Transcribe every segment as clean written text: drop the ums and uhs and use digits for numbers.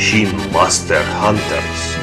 Machine Master Hunters.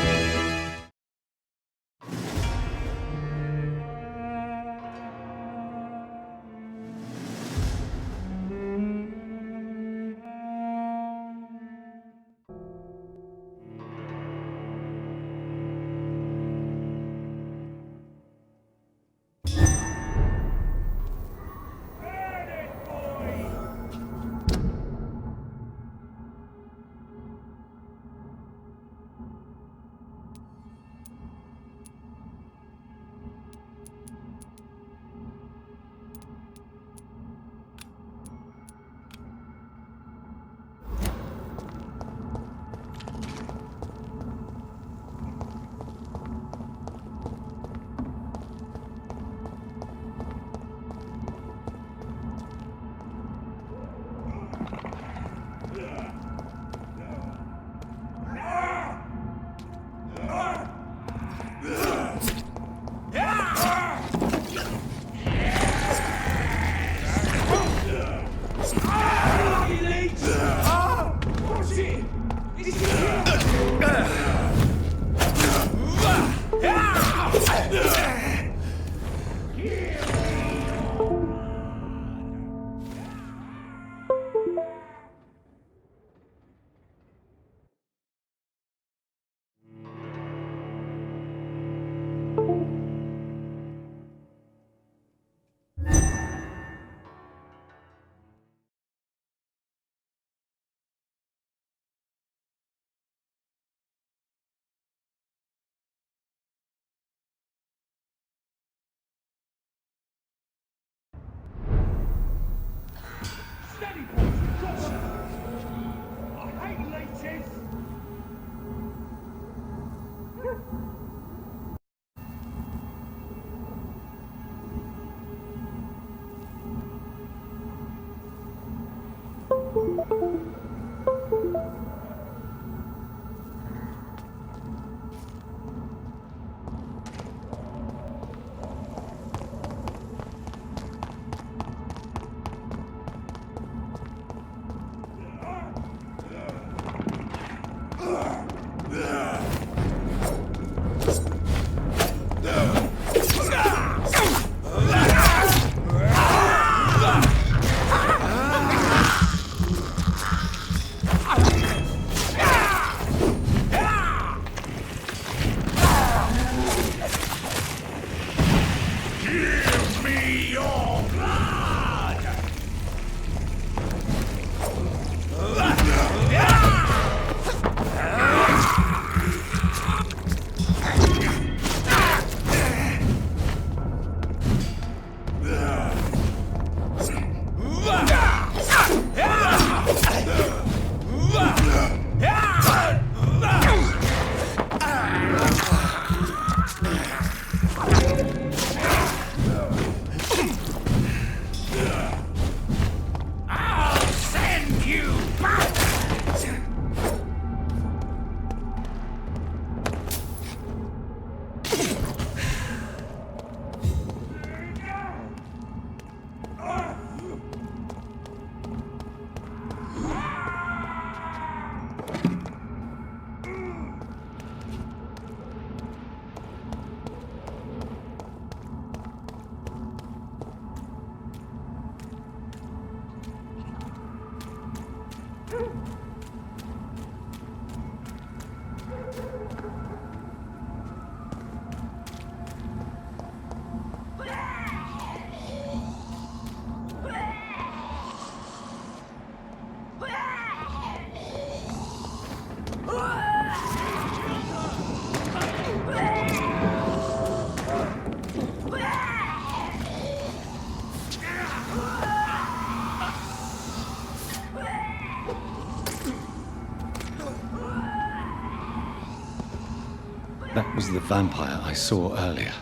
That was the vampire I saw earlier.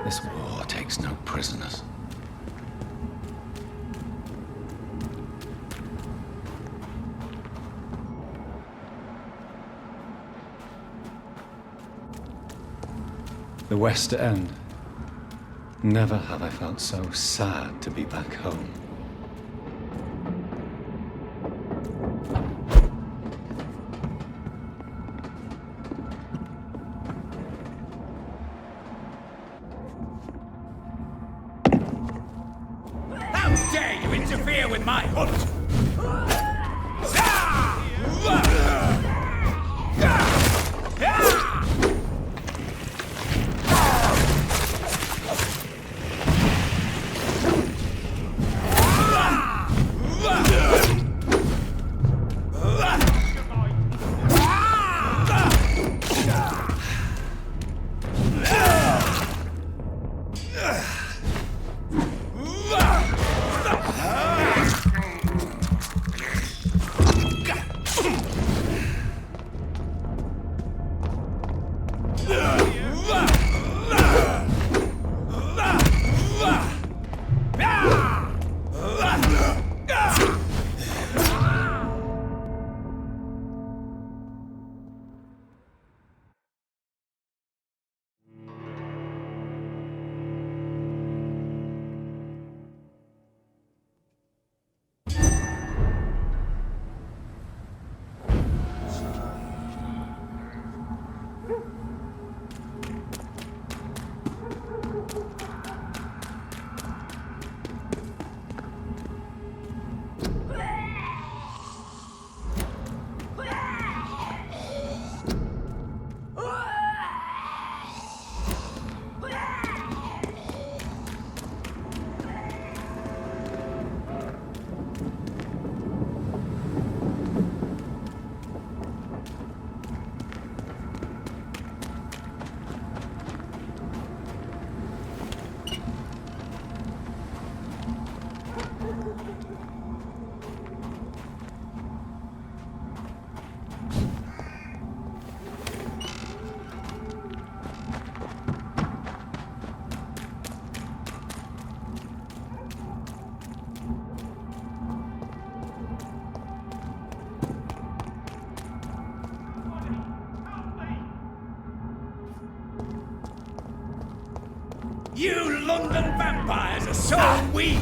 This war takes no prisoners. The West End. Never have I felt so sad to be back home. interfere with my hunt! You London vampires are so weak!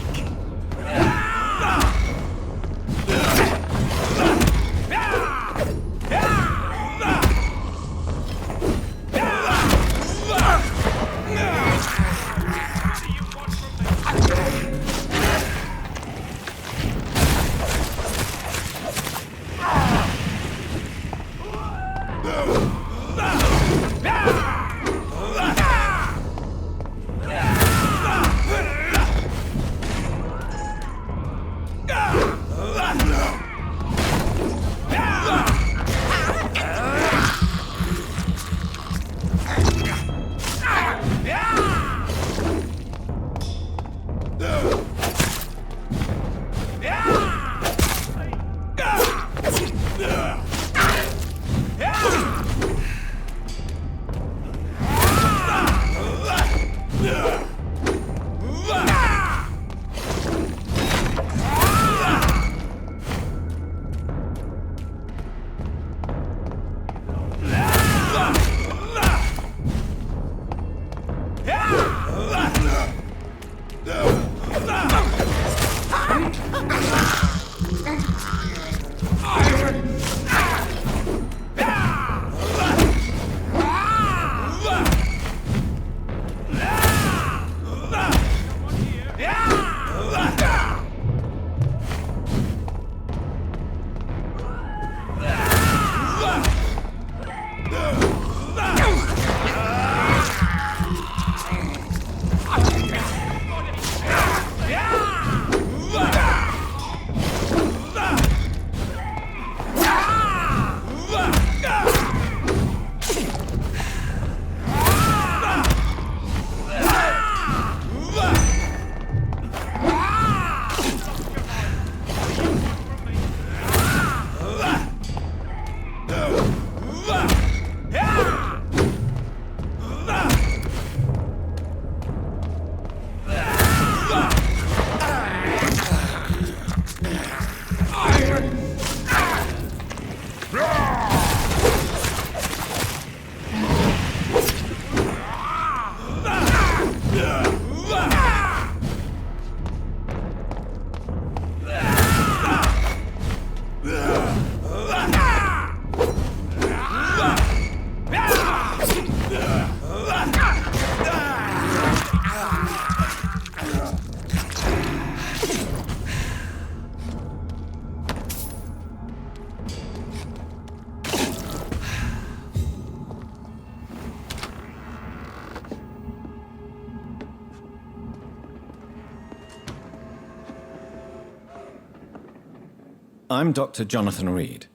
I'm Dr. Jonathan Reed.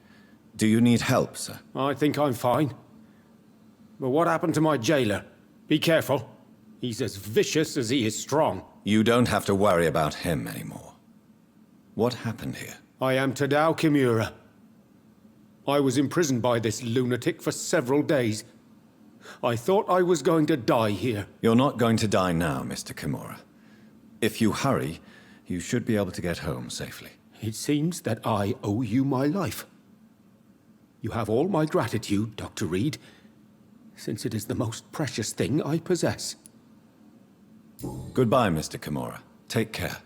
Do you need help, sir? I think I'm fine. But what happened to my jailer? Be careful. He's as vicious as he is strong. You don't have to worry about him anymore. What happened here? I am Tadao Kimura. I was imprisoned by this lunatic for several days. I thought I was going to die here. You're not going to die now, Mr. Kimura. If you hurry, you should be able to get home safely. It seems that I owe you my life. You have all my gratitude, Dr. Reed, since it is the most precious thing I possess. Goodbye, Mr. Kimura. Take care.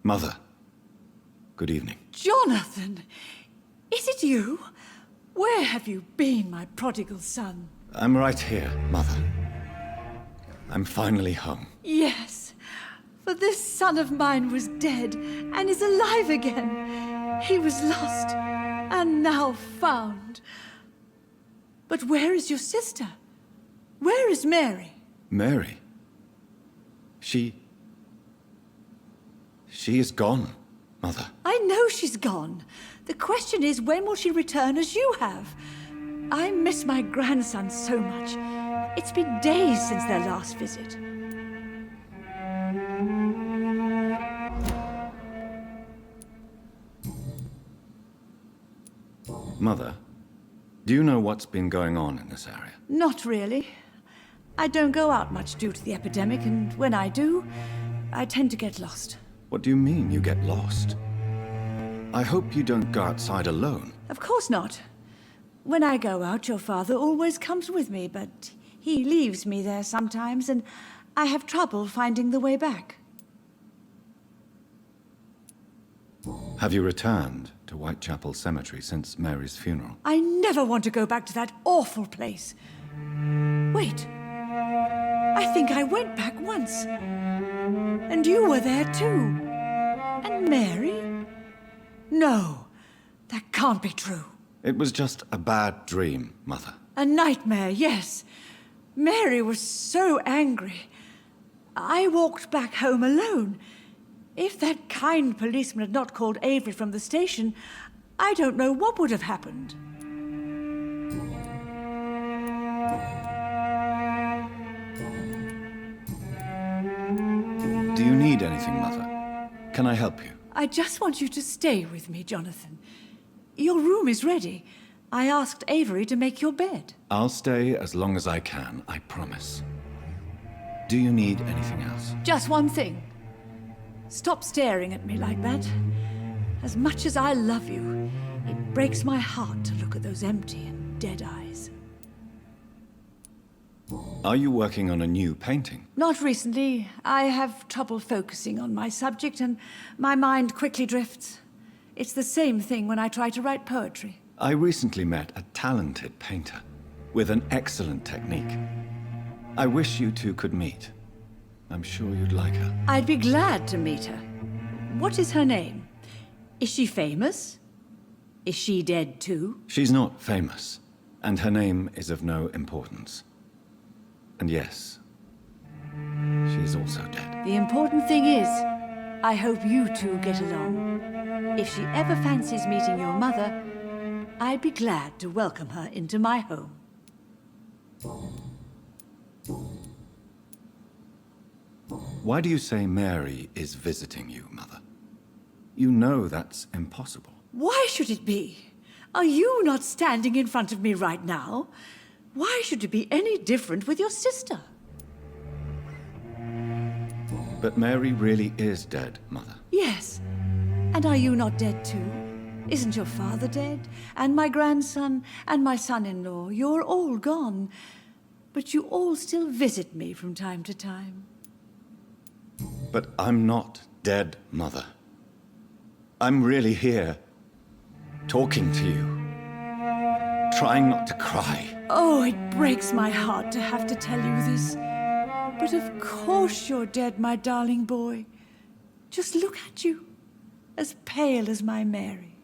Mother, good evening. Jonathan! Is it you? Where have you been, my prodigal son? I'm right here, Mother. I'm finally home. Yes, for this son of mine was dead and is alive again. He was lost and now found. But where is your sister? Where is Mary? Mary? She is gone, Mother. I know she's gone. The question is, when will she return as you have? I miss my grandson so much. It's been days since their last visit. Mother, do you know what's been going on in this area? Not really. I don't go out much due to the epidemic, and when I do, I tend to get lost. What do you mean you get lost? I hope you don't go outside alone. Of course not. When I go out, your father always comes with me, but he leaves me there sometimes, and I have trouble finding the way back. Have you returned to Whitechapel Cemetery since Mary's funeral? I never want to go back to that awful place. Wait. I think I went back once. And you were there too. And Mary? No, that can't be true. It was just a bad dream, Mother. A nightmare, yes. Mary was so angry. I walked back home alone. If that kind policeman had not called Avery from the station, I don't know what would have happened. Do you need anything, Mother? Can I help you? I just want you to stay with me, Jonathan. Your room is ready. I asked Avery to make your bed. I'll stay as long as I can, I promise. Do you need anything else? Just one thing. Stop staring at me like that. As much as I love you, it breaks my heart to look at those empty and dead eyes. Are you working on a new painting? Not recently. I have trouble focusing on my subject, and my mind quickly drifts. It's the same thing when I try to write poetry. I recently met a talented painter with an excellent technique. I wish you two could meet. I'm sure you'd like her. I'd be glad to meet her. What is her name? Is she famous? Is she dead too? She's not famous, and her name is of no importance. And yes, she's also dead. The important thing is, I hope you two get along. If she ever fancies meeting your mother, I'd be glad to welcome her into my home. Why do you say Mary is visiting you, Mother? You know that's impossible. Why should it be? Are you not standing in front of me right now? Why should it be any different with your sister? But Mary really is dead, Mother. Yes. And are you not dead too? Isn't your father dead? And my grandson? And my son-in-law? You're all gone. But you all still visit me from time to time. But I'm not dead, Mother. I'm really here, talking to you, trying not to cry. Oh, it breaks my heart to have to tell you this. But of course you're dead, my darling boy. Just look at you, as pale as my Mary.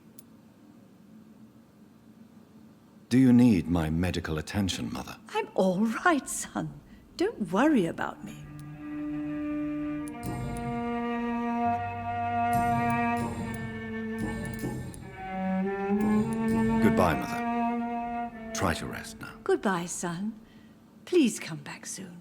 Do you need my medical attention, Mother? I'm all right, son. Don't worry about me. Goodbye, Mother. Try to rest now. Goodbye, son. Please come back soon.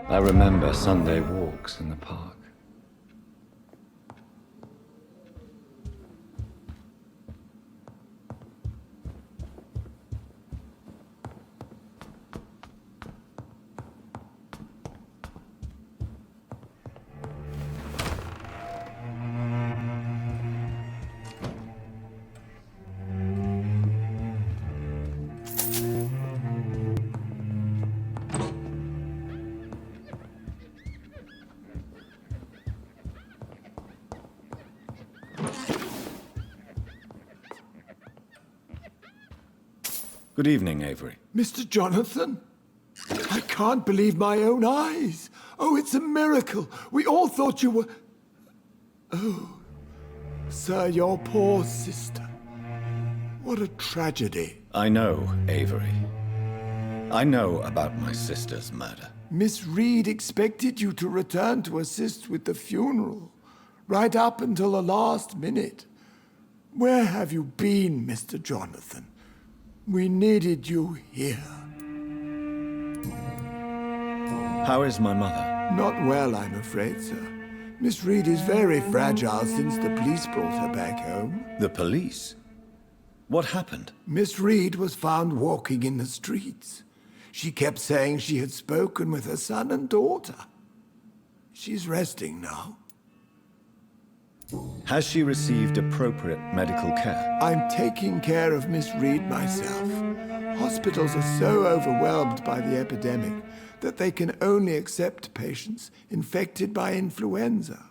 I remember Sunday walks in the park. Good evening, Avery. Mr. Jonathan? I can't believe my own eyes. Oh, it's a miracle. We all thought you were... Oh, sir, your poor sister. What a tragedy. I know, Avery. I know about my sister's murder. Miss Reed expected you to return to assist with the funeral, right up until the last minute. Where have you been, Mr. Jonathan? We needed you here. How is my mother? Not well, I'm afraid, sir. Miss Reed is very fragile since the police brought her back home. The police? What happened? Miss Reed was found walking in the streets. She kept saying she had spoken with her son and daughter. She's resting now. Has she received appropriate medical care? I'm taking care of Miss Reed myself. Hospitals are so overwhelmed by the epidemic that they can only accept patients infected by influenza.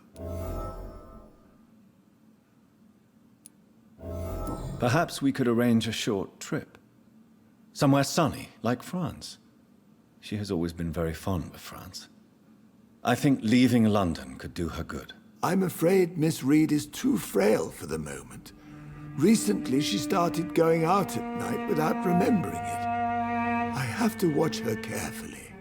Perhaps we could arrange a short trip. Somewhere sunny, like France. She has always been very fond of France. I think leaving London could do her good. I'm afraid Miss Reed is too frail for the moment. Recently, she started going out at night without remembering it. I have to watch her carefully.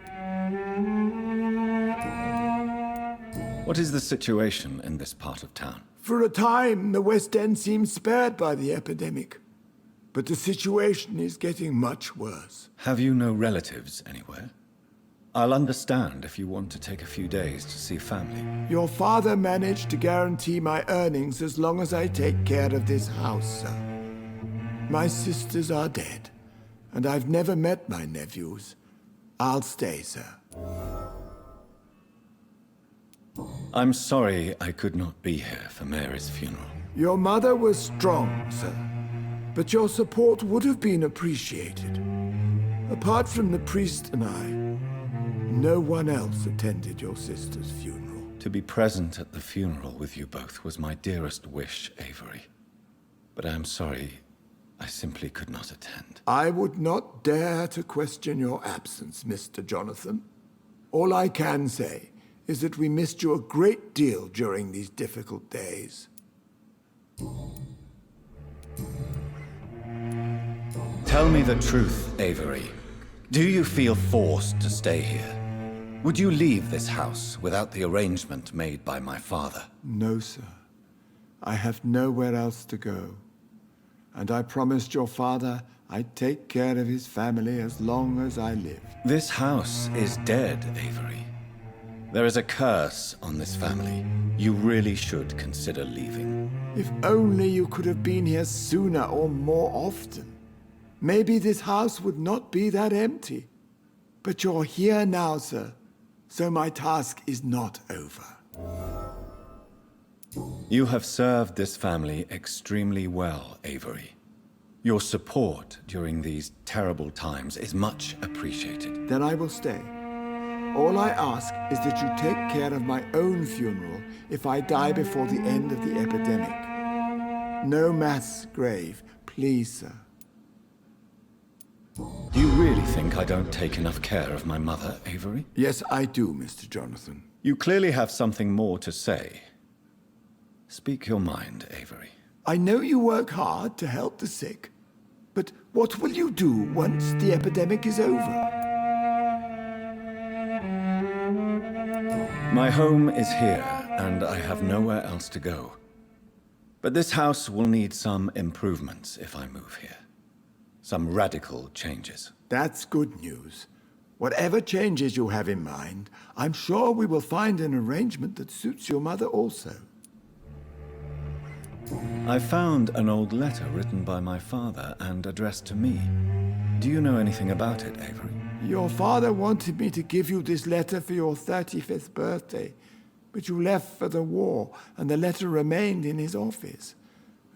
What is the situation in this part of town? For a time, the West End seemed spared by the epidemic. But the situation is getting much worse. Have you no relatives anywhere? I'll understand if you want to take a few days to see family. Your father managed to guarantee my earnings as long as I take care of this house, sir. My sisters are dead, and I've never met my nephews. I'll stay, sir. I'm sorry I could not be here for Mary's funeral. Your mother was strong, sir, but your support would have been appreciated. Apart from the priest and I, no one else attended your sister's funeral. To be present at the funeral with you both was my dearest wish, Avery. But I am sorry, I simply could not attend. I would not dare to question your absence, Mr. Jonathan. All I can say is that we missed you a great deal during these difficult days. Tell me the truth, Avery. Do you feel forced to stay here? Would you leave this house without the arrangement made by my father? No, sir. I have nowhere else to go. And I promised your father I'd take care of his family as long as I lived. This house is dead, Avery. There is a curse on this family. You really should consider leaving. If only you could have been here sooner or more often. Maybe this house would not be that empty. But you're here now, sir. So my task is not over. You have served this family extremely well, Avery. Your support during these terrible times is much appreciated. Then I will stay. All I ask is that you take care of my own funeral if I die before the end of the epidemic. No mass grave, please, sir. Do you really think I don't take enough care of my mother, Avery? Yes, I do, Mr. Jonathan. You clearly have something more to say. Speak your mind, Avery. I know you work hard to help the sick, but what will you do once the epidemic is over? My home is here, and I have nowhere else to go. But this house will need some improvements if I move here. Some radical changes. That's good news. Whatever changes you have in mind, I'm sure we will find an arrangement that suits your mother also. I found an old letter written by my father and addressed to me. Do you know anything about it, Avery? Your father wanted me to give you this letter for your 35th birthday, but you left for the war, and the letter remained in his office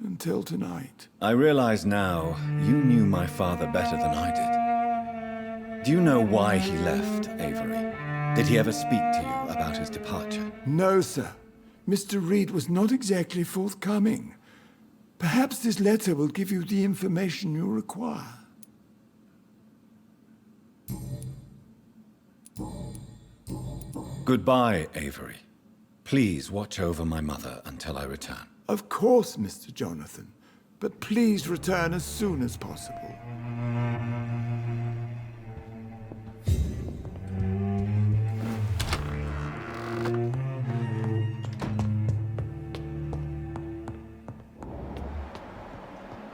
until tonight. I realize now you knew my father better than I did. Do you know why he left, Avery? Did he ever speak to you about his departure? No, sir. Mr. Reed was not exactly forthcoming. Perhaps this letter will give you the information you require. Goodbye, Avery. Please watch over my mother until I return. Of course, Mr. Jonathan, but please return as soon as possible.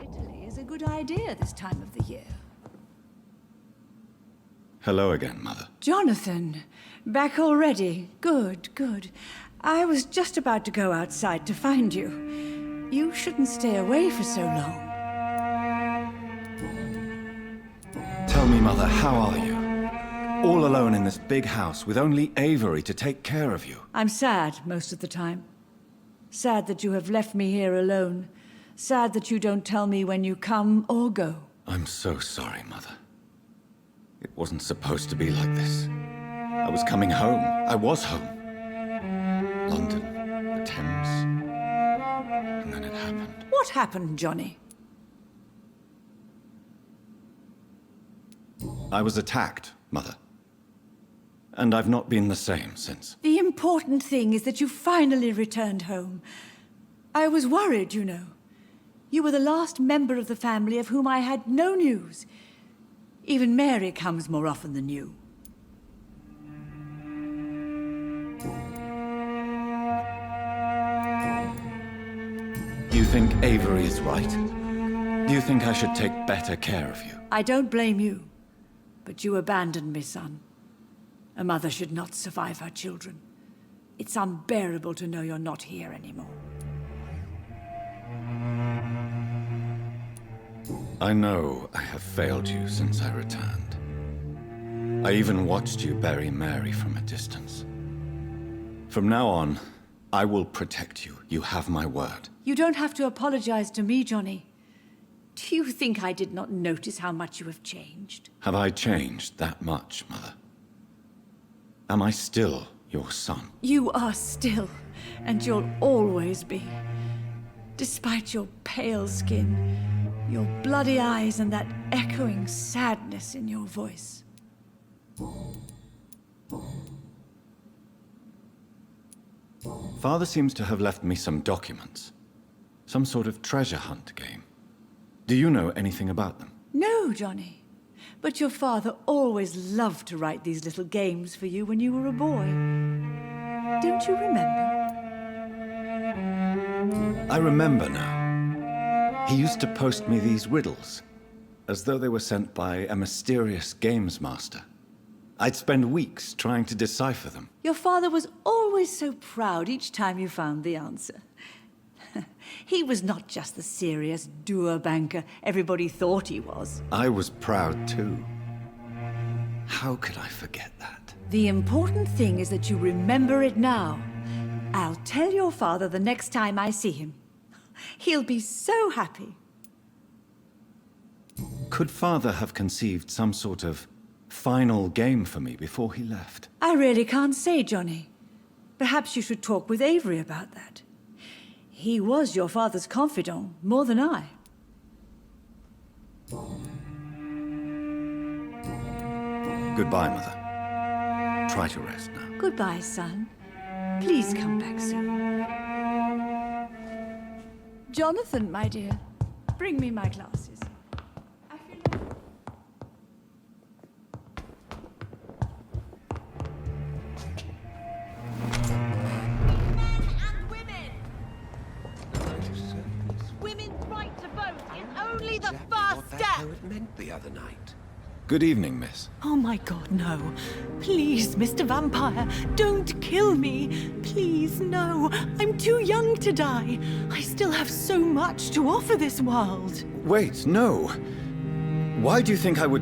Italy is a good idea this time of the year. Hello again, Mother. Jonathan, back already. Good, good. I was just about to go outside to find you. You shouldn't stay away for so long. Tell me, Mother, how are you? All alone in this big house with only Avery to take care of you. I'm sad most of the time. Sad that you have left me here alone. Sad that you don't tell me when you come or go. I'm so sorry, Mother. It wasn't supposed to be like this. I was coming home. I was home. London, the Thames, and then it happened. What happened, Johnny? I was attacked, Mother. And I've not been the same since. The important thing is that you finally returned home. I was worried, you know. You were the last member of the family of whom I had no news. Even Mary comes more often than you. Do you think Avery is right? Do you think I should take better care of you? I don't blame you, but you abandoned me, son. A mother should not survive her children. It's unbearable to know you're not here anymore. I know I have failed you since I returned. I even watched you bury Mary from a distance. From now on, I will protect you. You have my word. You don't have to apologize to me, Johnny. Do you think I did not notice how much you have changed? Have I changed that much, Mother? Am I still your son? You are still, and you'll always be. Despite your pale skin, your bloody eyes, and that echoing sadness in your voice. Father seems to have left me some documents. Some sort of treasure hunt game. Do you know anything about them? No, Johnny. But your father always loved to write these little games for you when you were a boy. Don't you remember? I remember now. He used to post me these riddles, as though they were sent by a mysterious games master. I'd spend weeks trying to decipher them. Your father was always so proud each time you found the answer. He was not just the serious doer banker everybody thought he was. I was proud too. How could I forget that? The important thing is that you remember it now. I'll tell your father the next time I see him. He'll be so happy. Could Father have conceived some sort of final game for me before he left? I really can't say, Johnny. Perhaps you should talk with Avery about that. He was your father's confidant, more than I. Goodbye, Mother. Try to rest now. Goodbye, son. Please come back soon. Jonathan, my dear, bring me my glasses. I feel like... Women's right to vote is only the first step. What that poet meant the other night. Good evening, miss. Oh my god, no. Please, Mr. Vampire, don't kill me. Please, no. I'm too young to die. I still have so much to offer this world. Wait, no. Why do you think I would...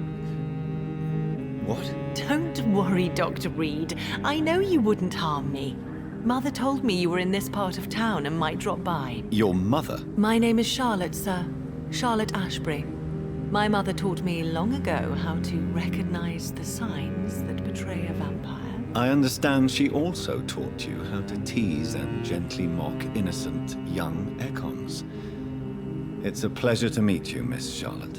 What? Don't worry, Dr. Reed. I know you wouldn't harm me. Mother told me you were in this part of town and might drop by. Your mother? My name is Charlotte, sir. Charlotte Ashbury. My mother taught me long ago how to recognize the signs that betray a vampire. I understand she also taught you how to tease and gently mock innocent young Econs. It's a pleasure to meet you, Miss Charlotte.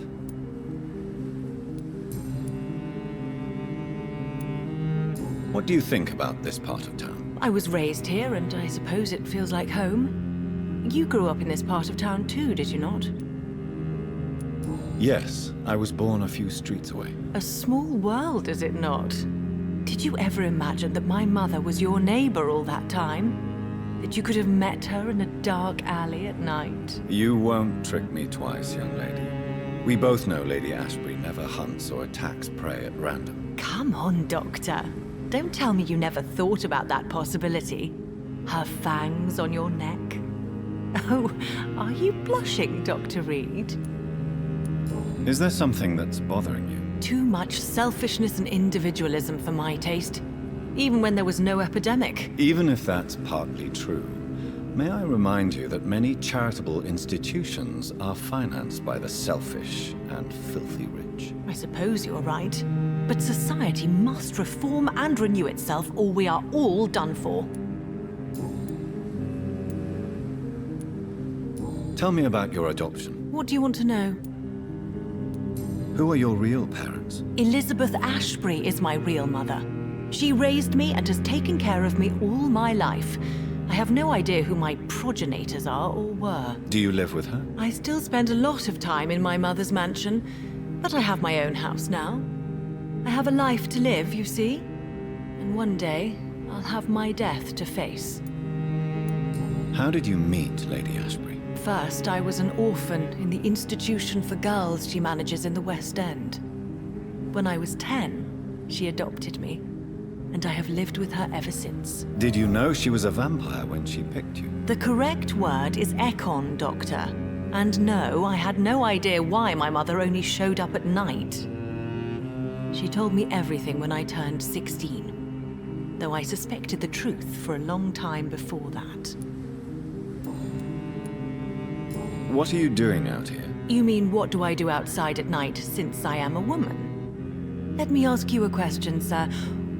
What do you think about this part of town? I was raised here, and I suppose it feels like home. You grew up in this part of town too, did you not? Yes, I was born a few streets away. A small world, is it not? Did you ever imagine that my mother was your neighbor all that time? That you could have met her in a dark alley at night? You won't trick me twice, young lady. We both know Lady Ashbury never hunts or attacks prey at random. Come on, Doctor. Don't tell me you never thought about that possibility. Her fangs on your neck. Oh, are you blushing, Dr. Reed? Is there something that's bothering you? Too much selfishness and individualism for my taste. Even when there was no epidemic. Even if that's partly true, may I remind you that many charitable institutions are financed by the selfish and filthy rich. I suppose you're right. But society must reform and renew itself, or we are all done for. Tell me about your adoption. What do you want to know? Who are your real parents? Elizabeth Ashbury is my real mother. She raised me and has taken care of me all my life. I have no idea who my progenitors are or were. Do you live with her? I still spend a lot of time in my mother's mansion, but I have my own house now. I have a life to live, you see. And one day, I'll have my death to face. How did you meet Lady Ashbury? First, I was an orphan in the institution for girls she manages in the West End. When I was 10, she adopted me, and I have lived with her ever since. Did you know she was a vampire when she picked you? The correct word is Econ, Doctor. And no, I had no idea why my mother only showed up at night. She told me everything when I turned 16, though I suspected the truth for a long time before that. What are you doing out here? You mean, what do I do outside at night since I am a woman? Let me ask you a question, sir.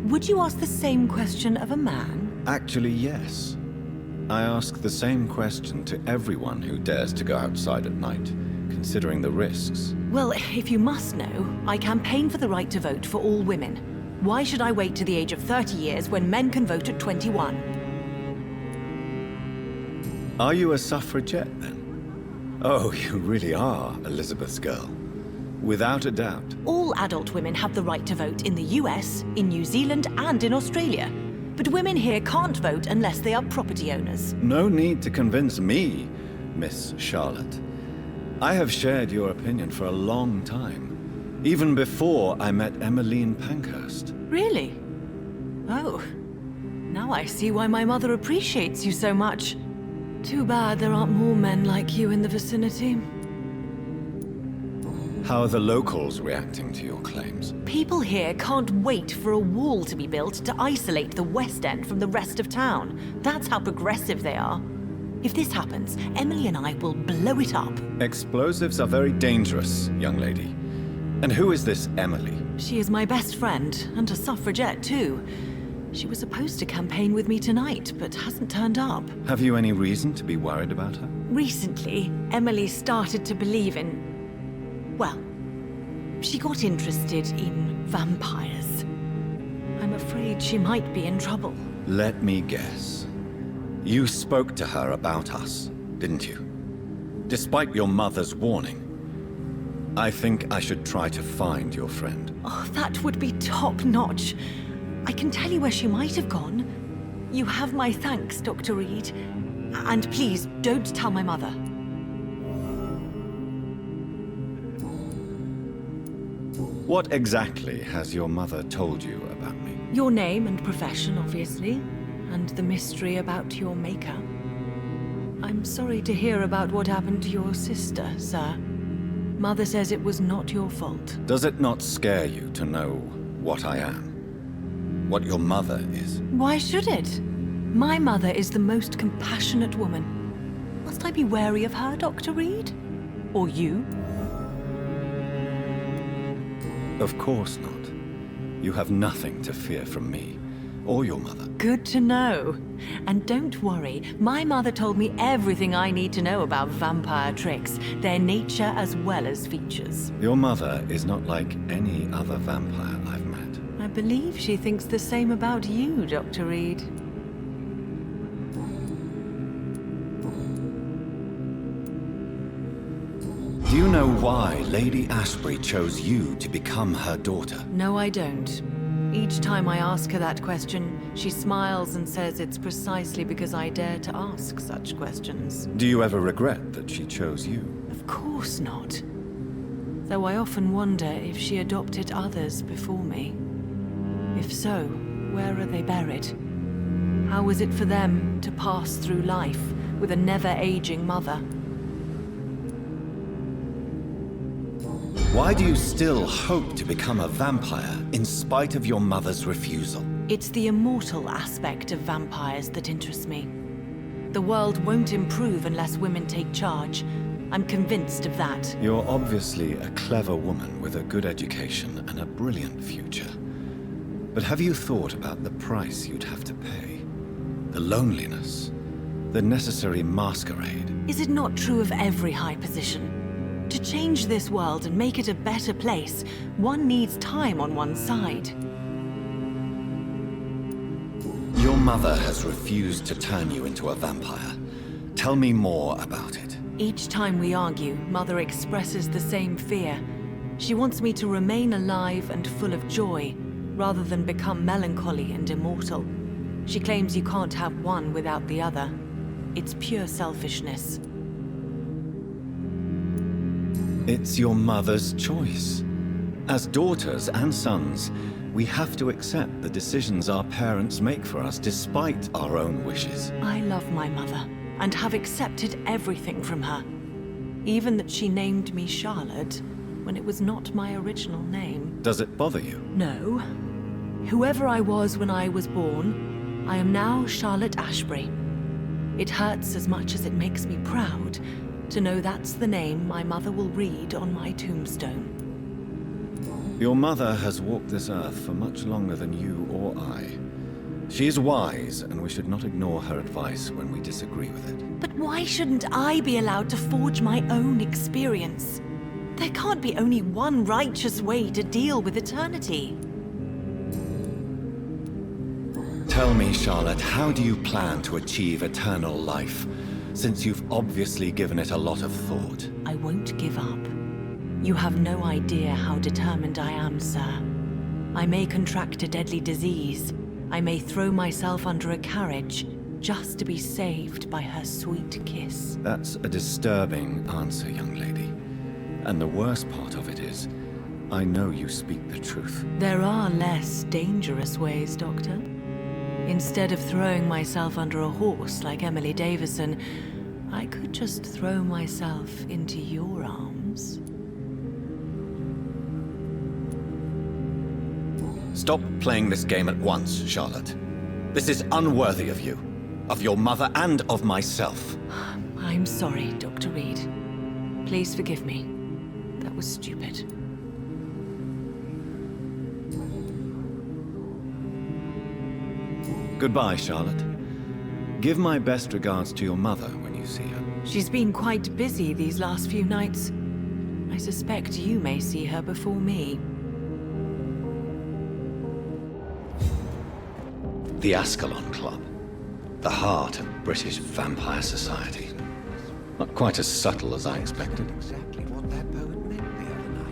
Would you ask the same question of a man? Actually, yes. I ask the same question to everyone who dares to go outside at night, considering the risks. Well, if you must know, I campaign for the right to vote for all women. Why should I wait to the age of 30 years when men can vote at 21? Are you a suffragette, then? Oh, you really are Elizabeth's girl. Without a doubt. All adult women have the right to vote in the US, in New Zealand, and in Australia. But women here can't vote unless they are property owners. No need to convince me, Miss Charlotte. I have shared your opinion for a long time. Even before I met Emmeline Pankhurst. Really? Oh. Now I see why my mother appreciates you so much. Too bad there aren't more men like you in the vicinity. How are the locals reacting to your claims? People here can't wait for a wall to be built to isolate the West End from the rest of town. That's how progressive they are. If this happens, Emily and I will blow it up. Explosives are very dangerous, young lady. And who is this Emily? She is my best friend, and a suffragette too. She was supposed to campaign with me tonight, but hasn't turned up. Have you any reason to be worried about her? Recently, Emily started to believe in... well, she got interested in vampires. I'm afraid she might be in trouble. Let me guess. You spoke to her about us, didn't you? Despite your mother's warning. I think I should try to find your friend. Oh, that would be top-notch. I can tell you where she might have gone. You have my thanks, Dr. Reed. And please, don't tell my mother. What exactly has your mother told you about me? Your name and profession, obviously, and the mystery about your maker. I'm sorry to hear about what happened to your sister, sir. Mother says it was not your fault. Does it not scare you to know what I am? What your mother is? Why should it? My mother is the most compassionate woman. Must I be wary of her, Dr. Reed? Or you? Of course not. You have nothing to fear from me, or your mother. Good to know. And don't worry, my mother told me everything I need to know about vampire tricks, their nature as well as features. Your mother is not like any other vampire I've met. I believe she thinks the same about you, Dr. Reed. Do you know why Lady Ashbury chose you to become her daughter? No, I don't. Each time I ask her that question, she smiles and says it's precisely because I dare to ask such questions. Do you ever regret that she chose you? Of course not. Though I often wonder if she adopted others before me. If so, where are they buried? How was it for them to pass through life with a never-aging mother? Why do you still hope to become a vampire in spite of your mother's refusal? It's the immortal aspect of vampires that interests me. The world won't improve unless women take charge. I'm convinced of that. You're obviously a clever woman with a good education and a brilliant future. But have you thought about the price you'd have to pay? The loneliness, the necessary masquerade. Is it not true of every high position? To change this world and make it a better place, one needs time on one's side. Your mother has refused to turn you into a vampire. Tell me more about it. Each time we argue, Mother expresses the same fear. She wants me to remain alive and full of joy, rather than become melancholy and immortal. She claims you can't have one without the other. It's pure selfishness. It's your mother's choice. As daughters and sons, we have to accept the decisions our parents make for us despite our own wishes. I love my mother, and have accepted everything from her. Even that she named me Charlotte, when it was not my original name. Does it bother you? No. Whoever I was when I was born, I am now Charlotte Ashbury. It hurts as much as it makes me proud to know that's the name my mother will read on my tombstone. Your mother has walked this earth for much longer than you or I. She is wise, and we should not ignore her advice when we disagree with it. But why shouldn't I be allowed to forge my own experience? There can't be only one righteous way to deal with eternity. Tell me, Charlotte, how do you plan to achieve eternal life? Since you've obviously given it a lot of thought. I won't give up. You have no idea how determined I am, sir. I may contract a deadly disease. I may throw myself under a carriage just to be saved by her sweet kiss. That's a disturbing answer, young lady. And the worst part of it is, I know you speak the truth. There are less dangerous ways, Doctor. Instead of throwing myself under a horse like Emily Davison, I could just throw myself into your arms. Stop playing this game at once, Charlotte. This is unworthy of you, of your mother, and of myself. I'm sorry, Dr. Reed. Please forgive me. That was stupid. Goodbye, Charlotte. Give my best regards to your mother when you see her. She's been quite busy these last few nights. I suspect you may see her before me. The Ascalon Club. The heart of British vampire society. Not quite as subtle as I expected. Exactly what that poet meant the other night.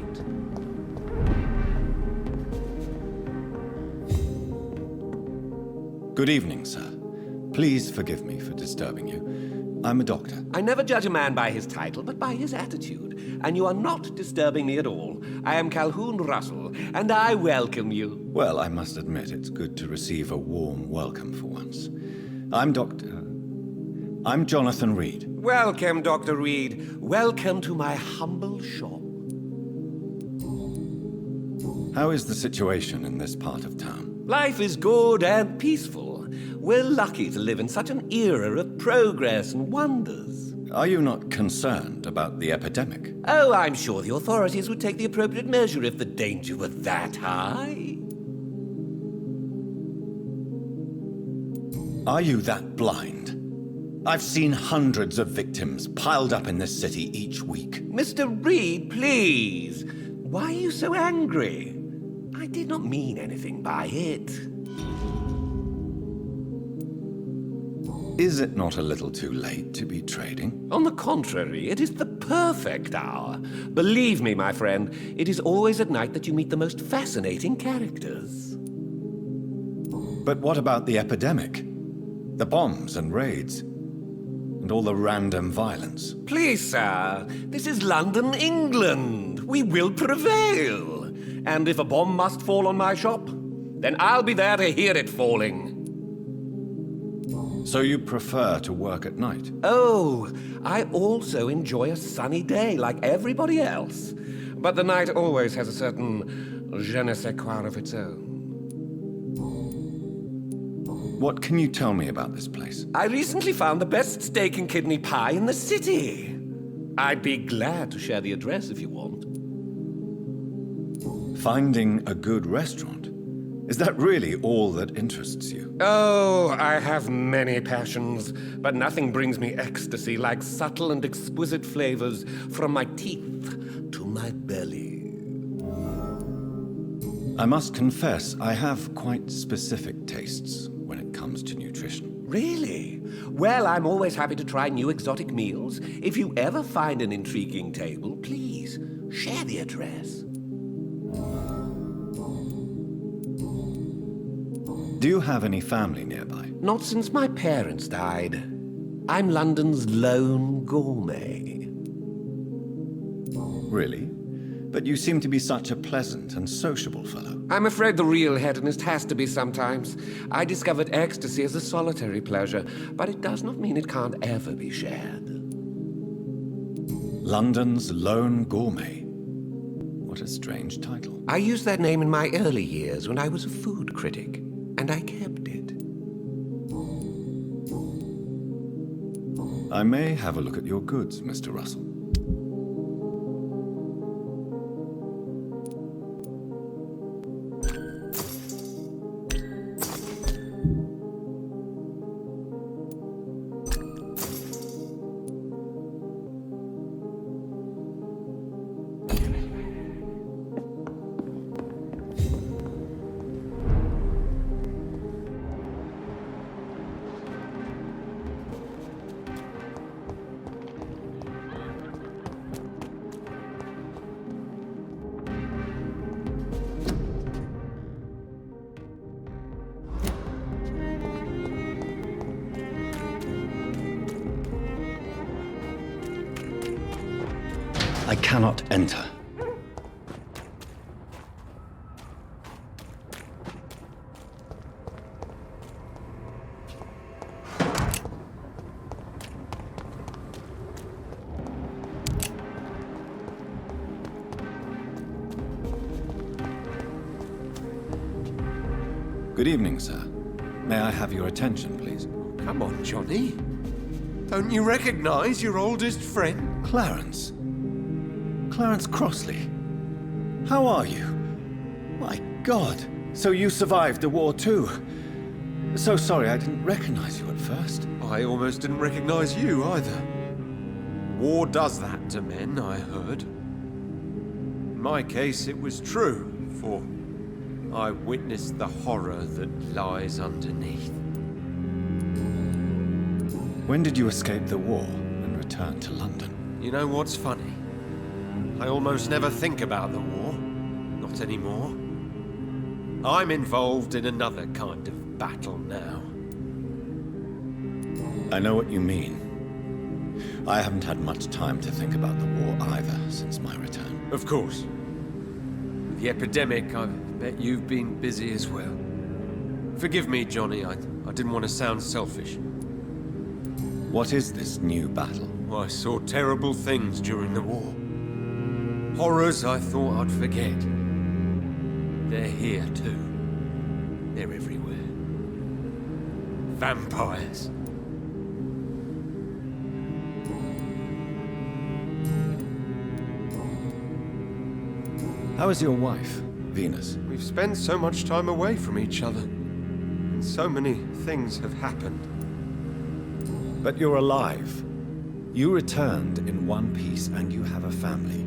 Good evening, sir. Please forgive me for disturbing you. I'm a doctor. I never judge a man by his title, but by his attitude. And you are not disturbing me at all. I am Calhoun Russell, and I welcome you. Well, I must admit it's good to receive a warm welcome for once. I'm Jonathan Reed. Welcome, Dr. Reed. Welcome to my humble shop. How is the situation in this part of town? Life is good and peaceful. We're lucky to live in such an era of progress and wonders. Are you not concerned about the epidemic? Oh, I'm sure the authorities would take the appropriate measure if the danger were that high. Are you that blind? I've seen hundreds of victims piled up in this city each week. Mr. Reed, please. Why are you so angry? I did not mean anything by it. Is it not a little too late to be trading? On the contrary, it is the perfect hour. Believe me, my friend, it is always at night that you meet the most fascinating characters. But what about the epidemic? The bombs and raids? And all the random violence? Please, sir, this is London, England. We will prevail. And if a bomb must fall on my shop, then I'll be there to hear it falling. So you prefer to work at night? Oh, I also enjoy a sunny day like everybody else. But the night always has a certain je ne sais quoi of its own. What can you tell me about this place? I recently found the best steak and kidney pie in the city. I'd be glad to share the address if you want. Finding a good restaurant? Is that really all that interests you? Oh, I have many passions, but nothing brings me ecstasy like subtle and exquisite flavors from my teeth to my belly. I must confess, I have quite specific tastes when it comes to nutrition. Really? Well, I'm always happy to try new exotic meals. If you ever find an intriguing table, please share the address. Do you have any family nearby? Not since my parents died. I'm London's lone gourmet. Really? But you seem to be such a pleasant and sociable fellow. I'm afraid the real hedonist has to be sometimes. I discovered ecstasy as a solitary pleasure, but it does not mean it can't ever be shared. London's lone gourmet. What a strange title. I used that name in my early years when I was a food critic, and I kept it. I may have a look at your goods, Mr. Russell. I cannot enter. Good evening, sir. May I have your attention, please? Come on, Johnny. Don't you recognize your oldest friend? Clarence. Clarence Crossley. How are you? My God. So you survived the war too. So sorry I didn't recognize you at first. I almost didn't recognize you either. War does that to men, I heard. In my case, it was true, for I witnessed the horror that lies underneath. When did you escape the war and return to London? You know what's funny? I almost never think about the war. Not anymore. I'm involved in another kind of battle now. I know what you mean. I haven't had much time to think about the war either since my return. Of course. With the epidemic, I bet you've been busy as well. Forgive me, Johnny, I didn't want to sound selfish. What is this new battle? I saw terrible things during the war. Horrors I thought I'd forget. They're here too. They're everywhere. Vampires. How is your wife, Venus? We've spent so much time away from each other. And so many things have happened. But you're alive. You returned in one piece and you have a family.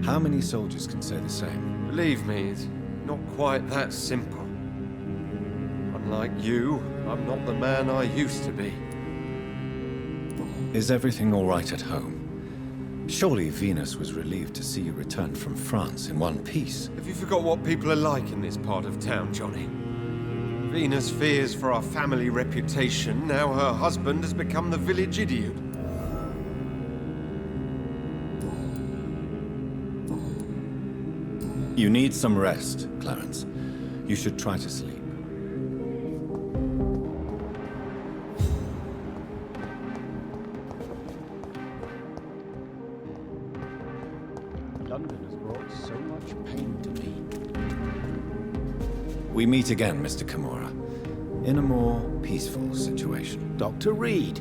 How many soldiers can say the same? Believe me, it's not quite that simple. Unlike you, I'm not the man I used to be. Is everything all right at home? Surely Venus was relieved to see you return from France in one piece. Have you forgot what people are like in this part of town, Johnny? Venus fears for our family reputation. Now her husband has become the village idiot. You need some rest, Clarence. You should try to sleep. London has brought so much pain to me. We meet again, Mr. Kimura, in a more peaceful situation. Dr. Reed,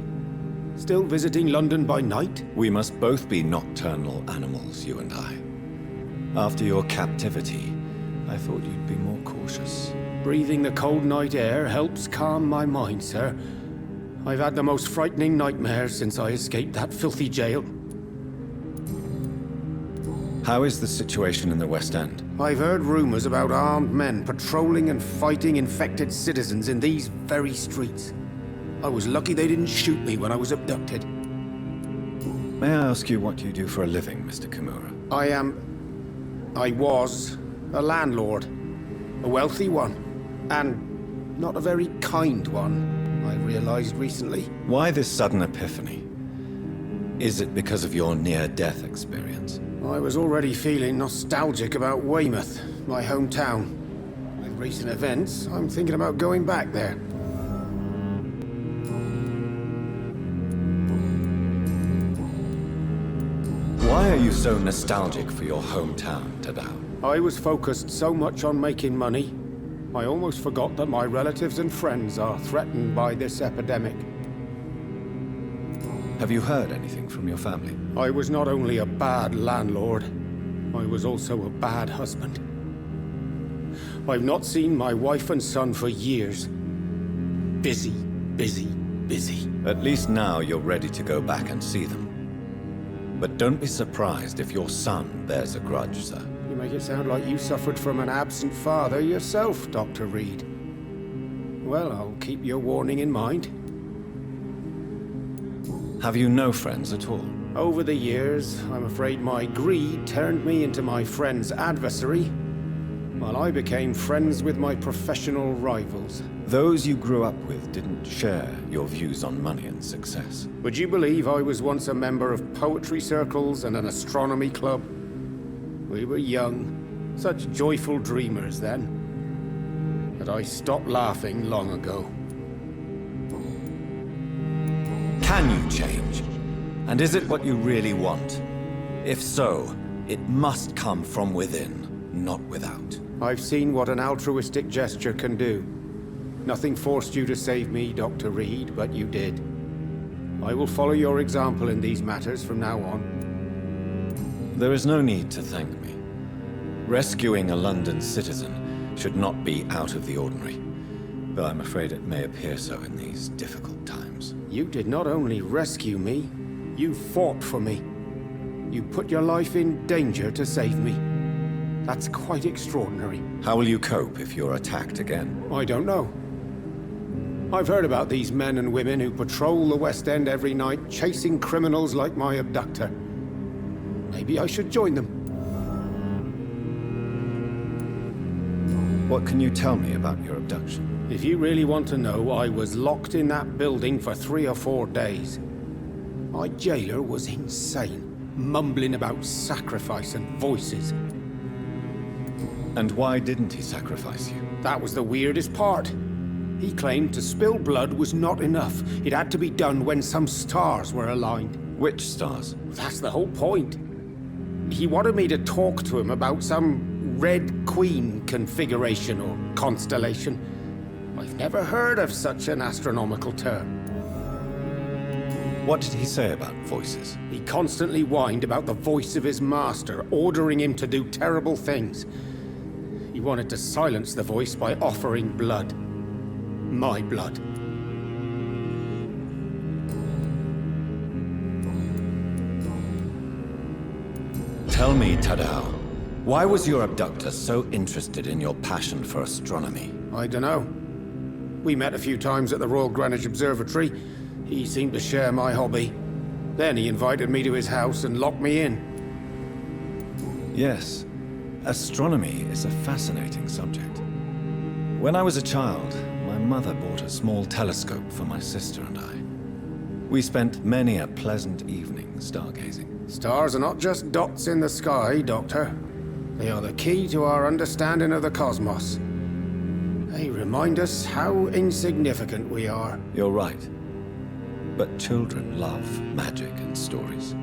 still visiting London by night? We must both be nocturnal animals, you and I. After your captivity, I thought you'd be more cautious. Breathing the cold night air helps calm my mind, sir. I've had the most frightening nightmares since I escaped that filthy jail. How is the situation in the West End? I've heard rumors about armed men patrolling and fighting infected citizens in these very streets. I was lucky they didn't shoot me when I was abducted. May I ask you what you do for a living, Mr. Kimura? I was a landlord. A wealthy one. And not a very kind one, I realized recently. Why this sudden epiphany? Is it because of your near-death experience? I was already feeling nostalgic about Weymouth, my hometown. With recent events, I'm thinking about going back there. Why are you so nostalgic for your hometown, Tadao? I was focused so much on making money, I almost forgot that my relatives and friends are threatened by this epidemic. Have you heard anything from your family? I was not only a bad landlord, I was also a bad husband. I've not seen my wife and son for years. Busy, busy, busy. At least now you're ready to go back and see them. But don't be surprised if your son bears a grudge, sir. You make it sound like you suffered from an absent father yourself, Dr. Reed. Well, I'll keep your warning in mind. Have you no friends at all? Over the years, I'm afraid my greed turned me into my friend's adversary, while I became friends with my professional rivals. Those you grew up with didn't share your views on money and success. Would you believe I was once a member of poetry circles and an astronomy club? We were young, such joyful dreamers then. But I stopped laughing long ago. Can you change? And is it what you really want? If so, it must come from within, not without. I've seen what an altruistic gesture can do. Nothing forced you to save me, Dr. Reed, but you did. I will follow your example in these matters from now on. There is no need to thank me. Rescuing a London citizen should not be out of the ordinary. But I'm afraid it may appear so in these difficult times. You did not only rescue me, you fought for me. You put your life in danger to save me. That's quite extraordinary. How will you cope if you're attacked again? I don't know. I've heard about these men and women who patrol the West End every night, chasing criminals like my abductor. Maybe I should join them. What can you tell me about your abduction? If you really want to know, I was locked in that building for 3 or 4 days. My jailer was insane, mumbling about sacrifice and voices. And why didn't he sacrifice you? That was the weirdest part. He claimed to spill blood was not enough. It had to be done when some stars were aligned. Which stars? That's the whole point. He wanted me to talk to him about some Red Queen configuration or constellation. I've never heard of such an astronomical term. What did he say about voices? He constantly whined about the voice of his master, ordering him to do terrible things. He wanted to silence the voice by offering blood. My blood. Tell me, Tadao, why was your abductor so interested in your passion for astronomy? I dunno. We met a few times at the Royal Greenwich Observatory. He seemed to share my hobby. Then he invited me to his house and locked me in. Yes, astronomy is a fascinating subject. When I was a child, my mother bought a small telescope for my sister and I. We spent many a pleasant evening stargazing. Stars are not just dots in the sky, Doctor. They are the key to our understanding of the cosmos. They remind us how insignificant we are. You're right. But children love magic and stories.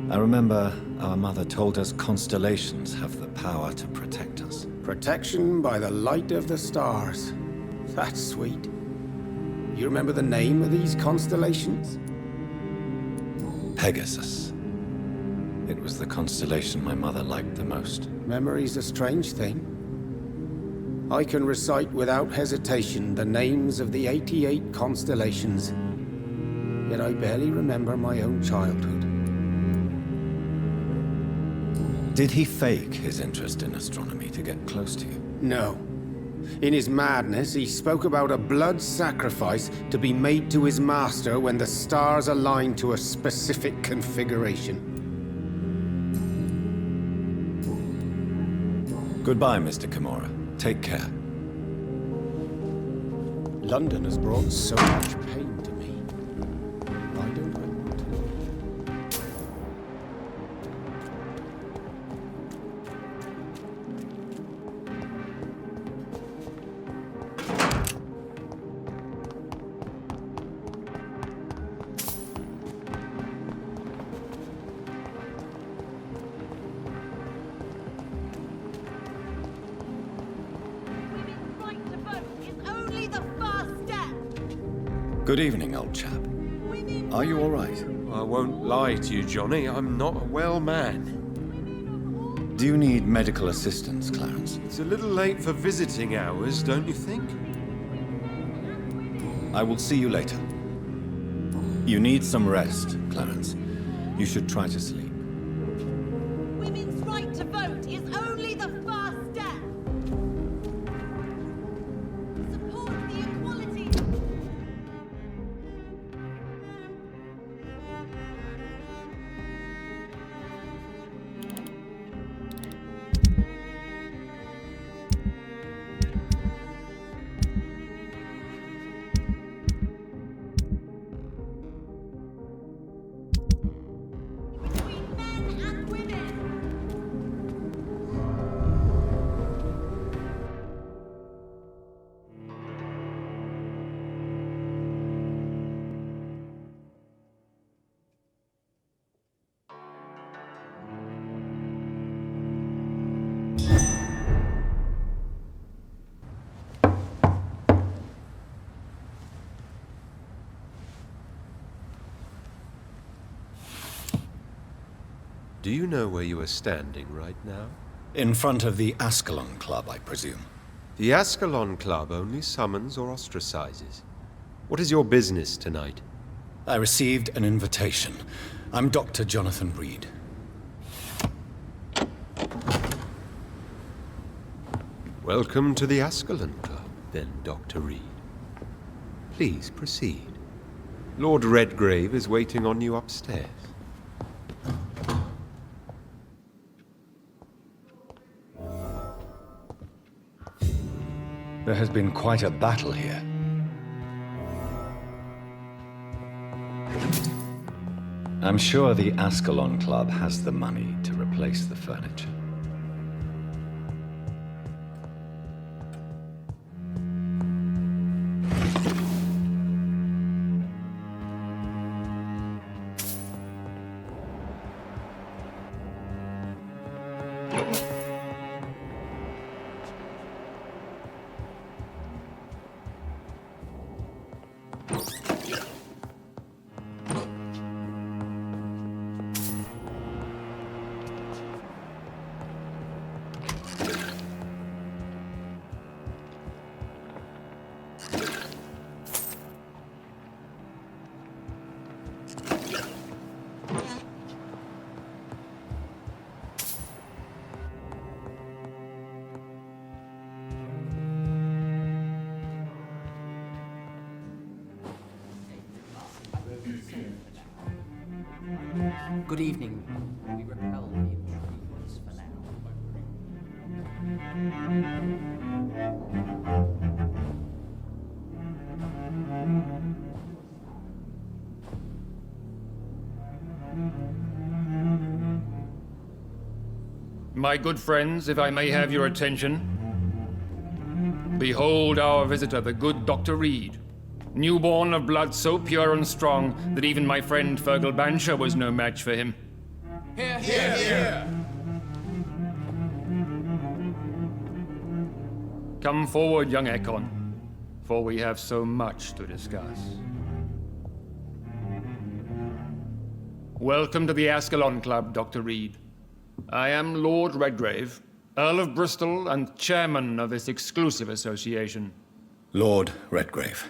I remember our mother told us constellations have the power to protect us. Protection by the light of the stars. That's sweet. You remember the name of these constellations? Pegasus. It was the constellation my mother liked the most. Memory's a strange thing. I can recite without hesitation the names of the 88 constellations. Yet I barely remember my own childhood. Did he fake his interest in astronomy to get close to you? No. In his madness, he spoke about a blood sacrifice to be made to his master when the stars aligned to a specific configuration. Goodbye, Mr. Kimura. Take care. London has brought so much pain to me. Why don't I want to? Good evening, old chap. Are you all right? I won't lie to you, Johnny. I'm not a well man. Do you need medical assistance, Clarence? It's a little late for visiting hours, don't you think? I will see you later. You need some rest, Clarence. You should try to sleep. Women's right to vote is only the first step. Support the equality. Between men and women. Do you know where you are standing right now? In front of the Ascalon Club, I presume. The Ascalon Club only summons or ostracizes. What is your business tonight? I received an invitation. I'm Dr. Jonathan Reed. Welcome to the Ascalon Club, then, Dr. Reed. Please proceed. Lord Redgrave is waiting on you upstairs. There has been quite a battle here. I'm sure the Ascalon Club has the money to replace the furniture. Good evening. We repel the intruders for now. My good friends, if I may have your attention. Behold our visitor, the good Dr. Reed. Newborn of blood so pure and strong that even my friend Fergal Bansher was no match for him. Here, here, here! Come forward, young Ekon, for we have so much to discuss. Welcome to the Ascalon Club, Dr. Reed. I am Lord Redgrave, Earl of Bristol and chairman of this exclusive association. Lord Redgrave.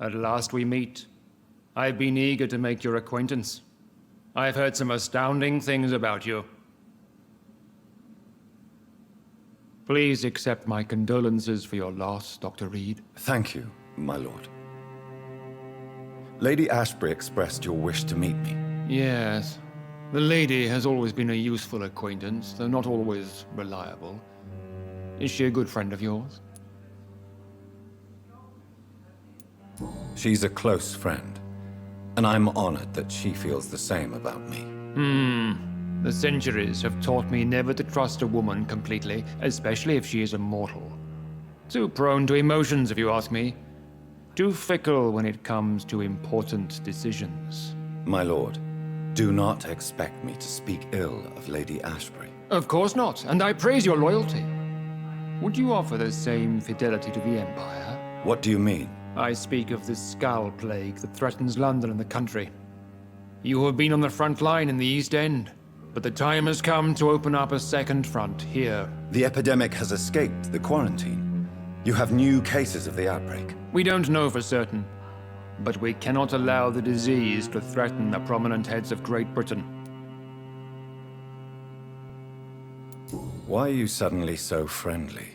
At last we meet. I've been eager to make your acquaintance. I've heard some astounding things about you. Please accept my condolences for your loss, Dr. Reed. Thank you, my lord. Lady Ashbury expressed your wish to meet me. Yes. The lady has always been a useful acquaintance, though not always reliable. Is she a good friend of yours? She's a close friend, and I'm honored that she feels the same about me. The centuries have taught me never to trust a woman completely, especially if she is a mortal. Too prone to emotions, if you ask me. Too fickle when it comes to important decisions. My lord, do not expect me to speak ill of Lady Ashbury. Of course not, and I praise your loyalty. Would you offer the same fidelity to the Empire? What do you mean? I speak of the Skull Plague that threatens London and the country. You have been on the front line in the East End, but the time has come to open up a second front here. The epidemic has escaped the quarantine. You have new cases of the outbreak. We don't know for certain, but we cannot allow the disease to threaten the prominent heads of Great Britain. Why are you suddenly so friendly?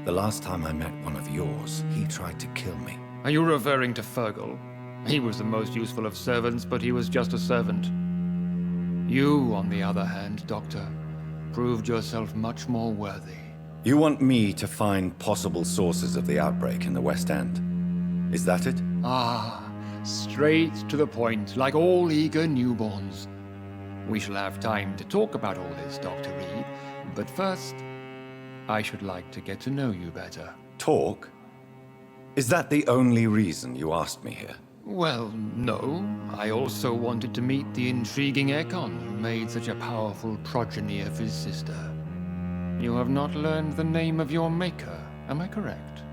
The last time I met one of yours, he tried to kill me. Are you referring to Fergal? He was the most useful of servants, but he was just a servant. You, on the other hand, Doctor, proved yourself much more worthy. You want me to find possible sources of the outbreak in the West End? Is that it? Ah, straight to the point, like all eager newborns. We shall have time to talk about all this, Dr. Reed, but first, I should like to get to know you better. Talk? Is that the only reason you asked me here? Well, no. I also wanted to meet the intriguing Ekon who made such a powerful progeny of his sister. You have not learned the name of your maker, am I correct?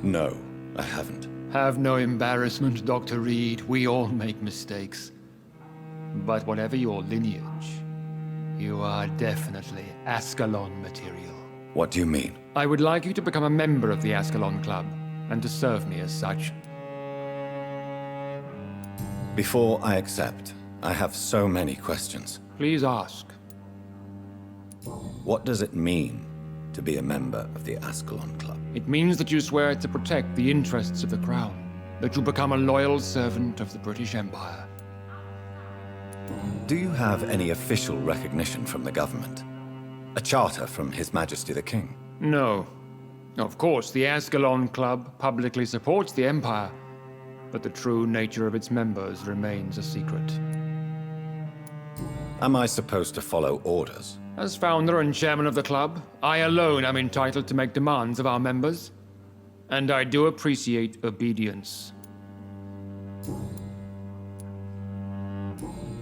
No, I haven't. Have no embarrassment, Dr. Reed. We all make mistakes. But whatever your lineage, you are definitely Ascalon material. What do you mean? I would like you to become a member of the Ascalon Club, and to serve me as such. Before I accept, I have so many questions. Please ask. What does it mean to be a member of the Ascalon Club? It means that you swear to protect the interests of the Crown, that you become a loyal servant of the British Empire. Do you have any official recognition from the government? A charter from His Majesty the King? No. Of course, the Ascalon Club publicly supports the Empire, but the true nature of its members remains a secret. Am I supposed to follow orders? As founder and chairman of the club, I alone am entitled to make demands of our members, and I do appreciate obedience.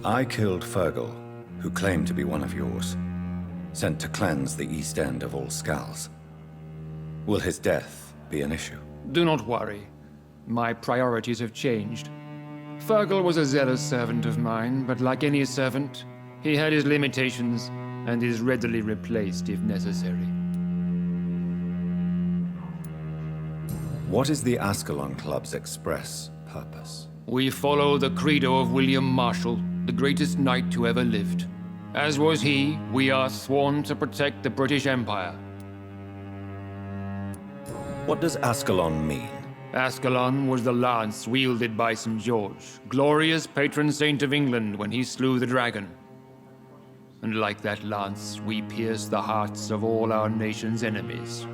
I killed Fergal, who claimed to be one of yours, sent to cleanse the East End of all Skulls. Will his death be an issue? Do not worry. My priorities have changed. Fergal was a zealous servant of mine, but like any servant, he had his limitations and is readily replaced if necessary. What is the Ascalon Club's express purpose? We follow the credo of William Marshall, the greatest knight who ever lived. As was he, we are sworn to protect the British Empire. What does Ascalon mean? Ascalon was the lance wielded by St. George, glorious patron saint of England when he slew the dragon. And like that lance, we pierce the hearts of all our nation's enemies.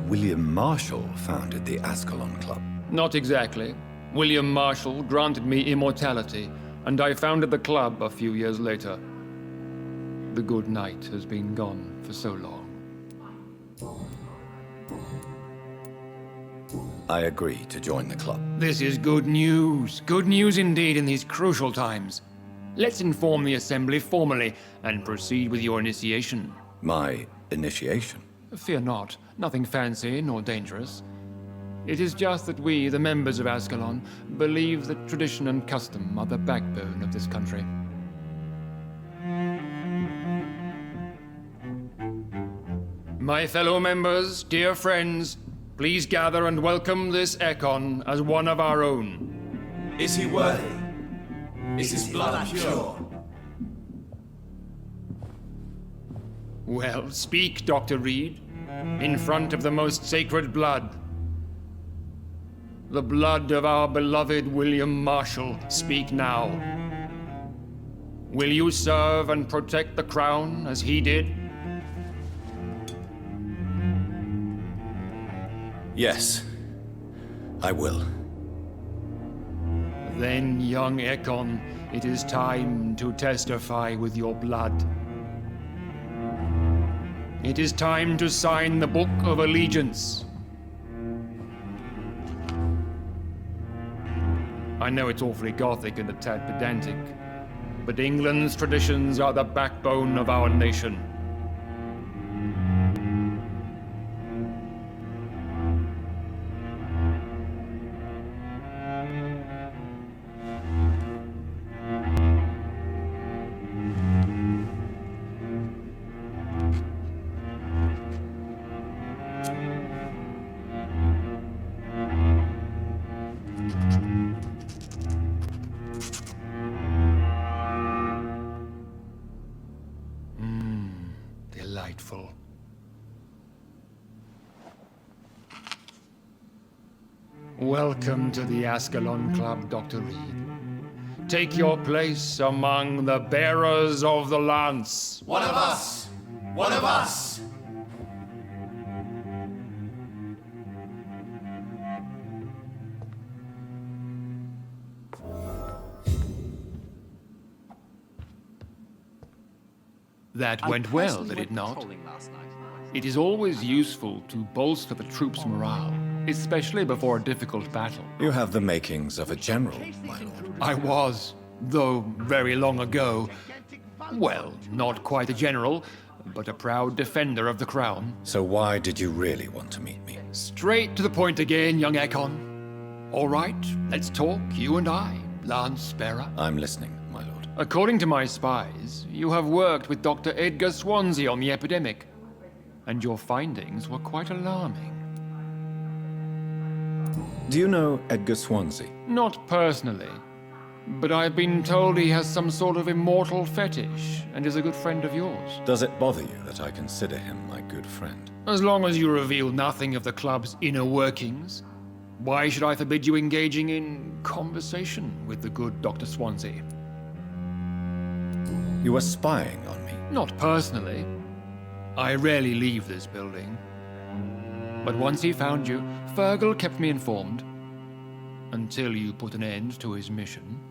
William Marshall founded the Ascalon Club. Not exactly. William Marshall granted me immortality, and I founded the club a few years later. The good knight has been gone for so long. I agree to join the club. This is good news. Good news indeed in these crucial times. Let's inform the Assembly formally and proceed with your initiation. My initiation? Fear not. Nothing fancy nor dangerous. It is just that we, the members of Ascalon, believe that tradition and custom are the backbone of this country. My fellow members, dear friends, please gather and welcome this Ekon as one of our own. Is he worthy? Is his blood pure? Well, speak, Dr. Reed, in front of the most sacred blood. The blood of our beloved William Marshall, speak now. Will you serve and protect the crown as he did? Yes, I will. Then, young Ekon, it is time to testify with your blood. It is time to sign the Book of Allegiance. I know it's awfully gothic and a tad pedantic, but England's traditions are the backbone of our nation. Delightful. Welcome to the Ascalon Club, Dr. Reed. Take your place among the bearers of the lance. One of us! One of us! That went well, did it not? It is always useful to bolster the troops' morale, especially before a difficult battle. You have the makings of a general, my lord. I was, though very long ago. Well, not quite a general, but a proud defender of the crown. So why did you really want to meet me? Straight to the point again, young Ekon. All right, let's talk, you and I, Lance Bearer. I'm listening, my lord. According to my spies, you have worked with Dr. Edgar Swansea on the epidemic, and your findings were quite alarming. Do you know Edgar Swansea? Not personally, but I've been told he has some sort of immortal fetish and is a good friend of yours. Does it bother you that I consider him my good friend? As long as you reveal nothing of the club's inner workings, why should I forbid you engaging in conversation with the good Dr. Swansea? You were spying on me? Not personally. I rarely leave this building. But once he found you, Fergal kept me informed. Until you put an end to his mission.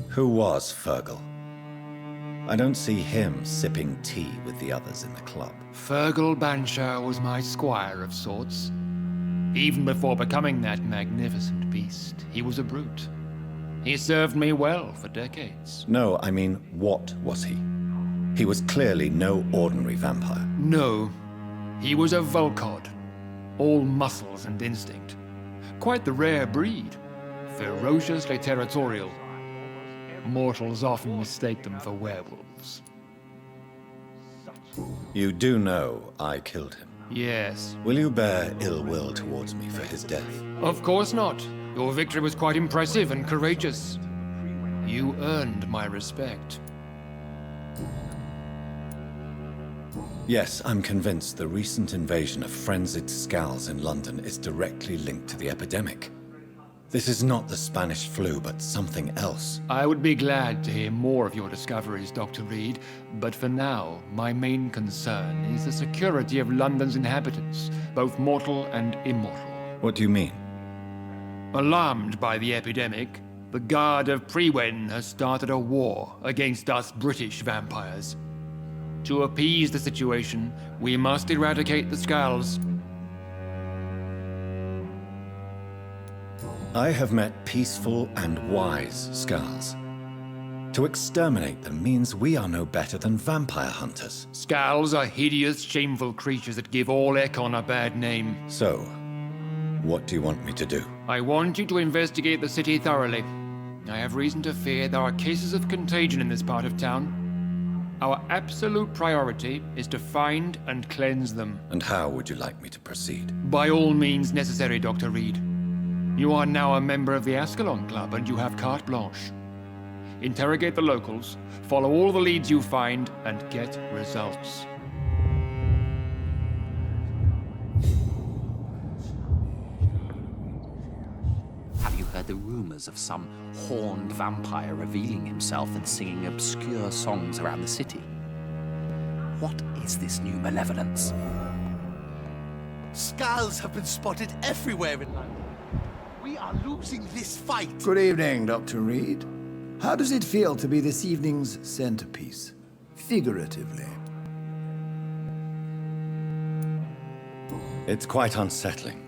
Who was Fergal? I don't see him sipping tea with the others in the club. Fergal Banshire was my squire of sorts. Even before becoming that magnificent beast, he was a brute. He served me well for decades. No, I mean, what was he? He was clearly no ordinary vampire. No, he was a Volcod. All muscles and instinct. Quite the rare breed. Ferociously territorial. Mortals often mistake them for werewolves. You do know I killed him? Yes. Will you bear ill will towards me for his death? Of course not. Your victory was quite impressive and courageous. You earned my respect. Yes, I'm convinced the recent invasion of frenzied Scals in London is directly linked to the epidemic. This is not the Spanish flu, but something else. I would be glad to hear more of your discoveries, Dr. Reed, but for now, my main concern is the security of London's inhabitants, both mortal and immortal. What do you mean? Alarmed by the epidemic, the Guard of Prewen has started a war against us British vampires. To appease the situation, we must eradicate the Scals. I have met peaceful and wise Scals. To exterminate them means we are no better than vampire hunters. Scals are hideous, shameful creatures that give all Ekon a bad name. So, what do you want me to do? I want you to investigate the city thoroughly. I have reason to fear there are cases of contagion in this part of town. Our absolute priority is to find and cleanse them. And how would you like me to proceed? By all means necessary, Dr. Reed. You are now a member of the Ascalon Club and you have carte blanche. Interrogate the locals, follow all the leads you find, and get results. Have you heard the rumors of some horned vampire revealing himself and singing obscure songs around the city? What is this new malevolence? Scals have been spotted everywhere in London. We are losing this fight. Good evening, Dr. Reed. How does it feel to be this evening's centerpiece? Figuratively. It's quite unsettling.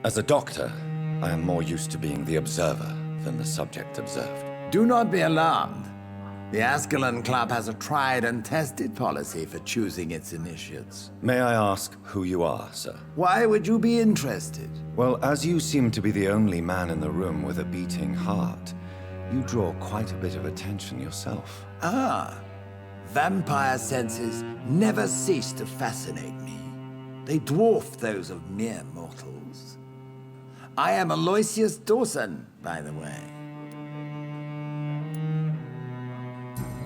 As a doctor, I am more used to being the observer than the subject observed. Do not be alarmed. The Ascalon Club has a tried and tested policy for choosing its initiates. May I ask who you are, sir? Why would you be interested? Well, as you seem to be the only man in the room with a beating heart, you draw quite a bit of attention yourself. Ah, vampire senses never cease to fascinate me. They dwarf those of mere mortals. I am Aloysius Dawson, by the way.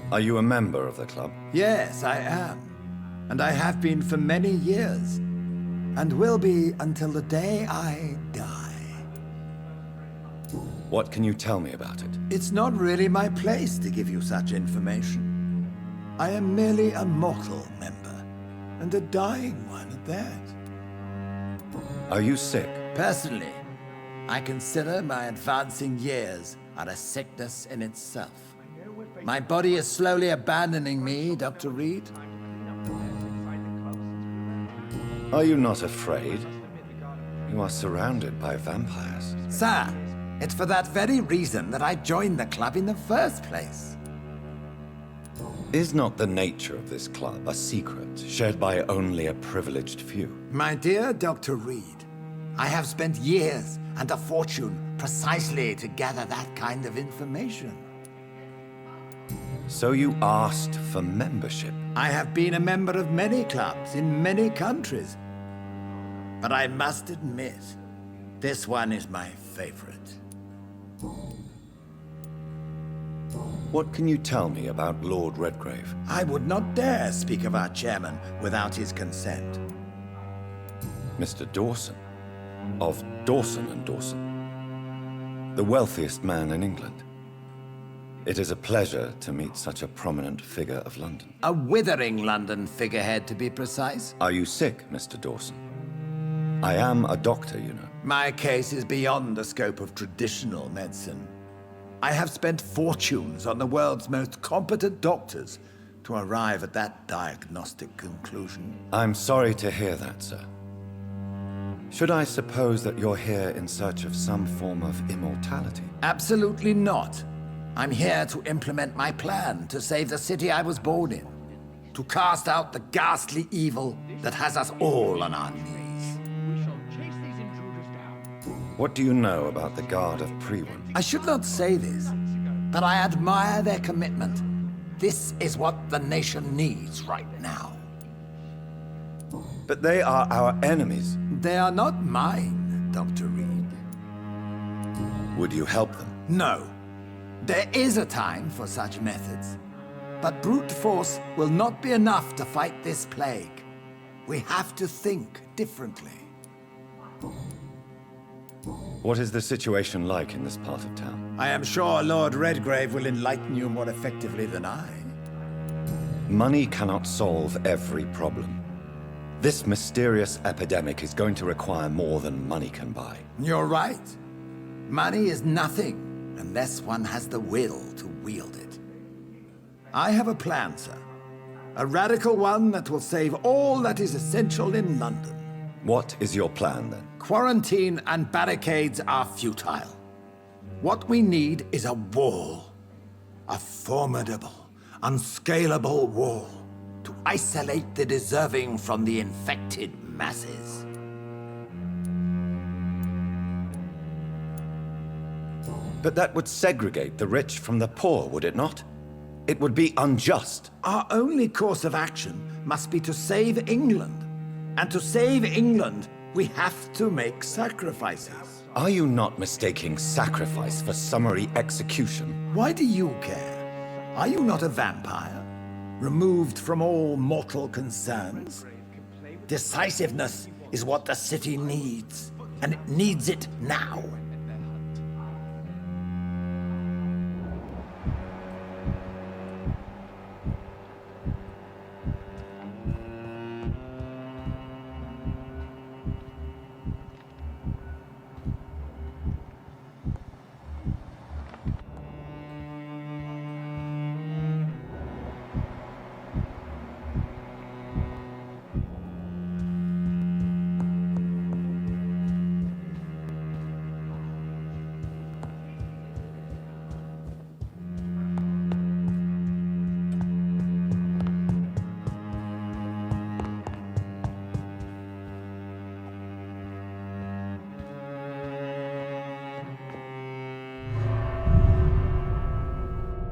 Are you a member of the club? Yes, I am. And I have been for many years. And will be until the day I die. What can you tell me about it? It's not really my place to give you such information. I am merely a mortal member, and a dying one at that. Are you sick? Personally, I consider my advancing years are a sickness in itself. My body is slowly abandoning me, Dr. Reed. Are you not afraid? You are surrounded by vampires. Sir, it's for that very reason that I joined the club in the first place. Is not the nature of this club a secret shared by only a privileged few? My dear Dr. Reed, I have spent years and a fortune precisely to gather that kind of information. So you asked for membership? I have been a member of many clubs in many countries. But I must admit, this one is my favorite. What can you tell me about Lord Redgrave? I would not dare speak of our chairman without his consent. Mr. Dawson? Of Dawson and Dawson? The wealthiest man in England? It is a pleasure to meet such a prominent figure of London. A withering London figurehead, to be precise. Are you sick, Mr. Dawson? I am a doctor, you know. My case is beyond the scope of traditional medicine. I have spent fortunes on the world's most competent doctors to arrive at that diagnostic conclusion. I'm sorry to hear that, sir. Should I suppose that you're here in search of some form of immortality? Absolutely not. I'm here to implement my plan to save the city I was born in. To cast out the ghastly evil that has us all on our knees. What do you know about the Guard of Priwen? I should not say this, but I admire their commitment. This is what the nation needs right now. But they are our enemies. They are not mine, Dr. Reed. Would you help them? No. There is a time for such methods. But brute force will not be enough to fight this plague. We have to think differently. What is the situation like in this part of town? I am sure Lord Redgrave will enlighten you more effectively than I. Money cannot solve every problem. This mysterious epidemic is going to require more than money can buy. You're right. Money is nothing unless one has the will to wield it. I have a plan, sir. A radical one that will save all that is essential in London. What is your plan, then? Quarantine and barricades are futile. What we need is a wall. A formidable, unscalable wall to isolate the deserving from the infected masses. But that would segregate the rich from the poor, would it not? It would be unjust. Our only course of action must be to save England. And to save England, we have to make sacrifices. Are you not mistaking sacrifice for summary execution? Why do you care? Are you not a vampire? Removed from all mortal concerns? Decisiveness is what the city needs, and it needs it now.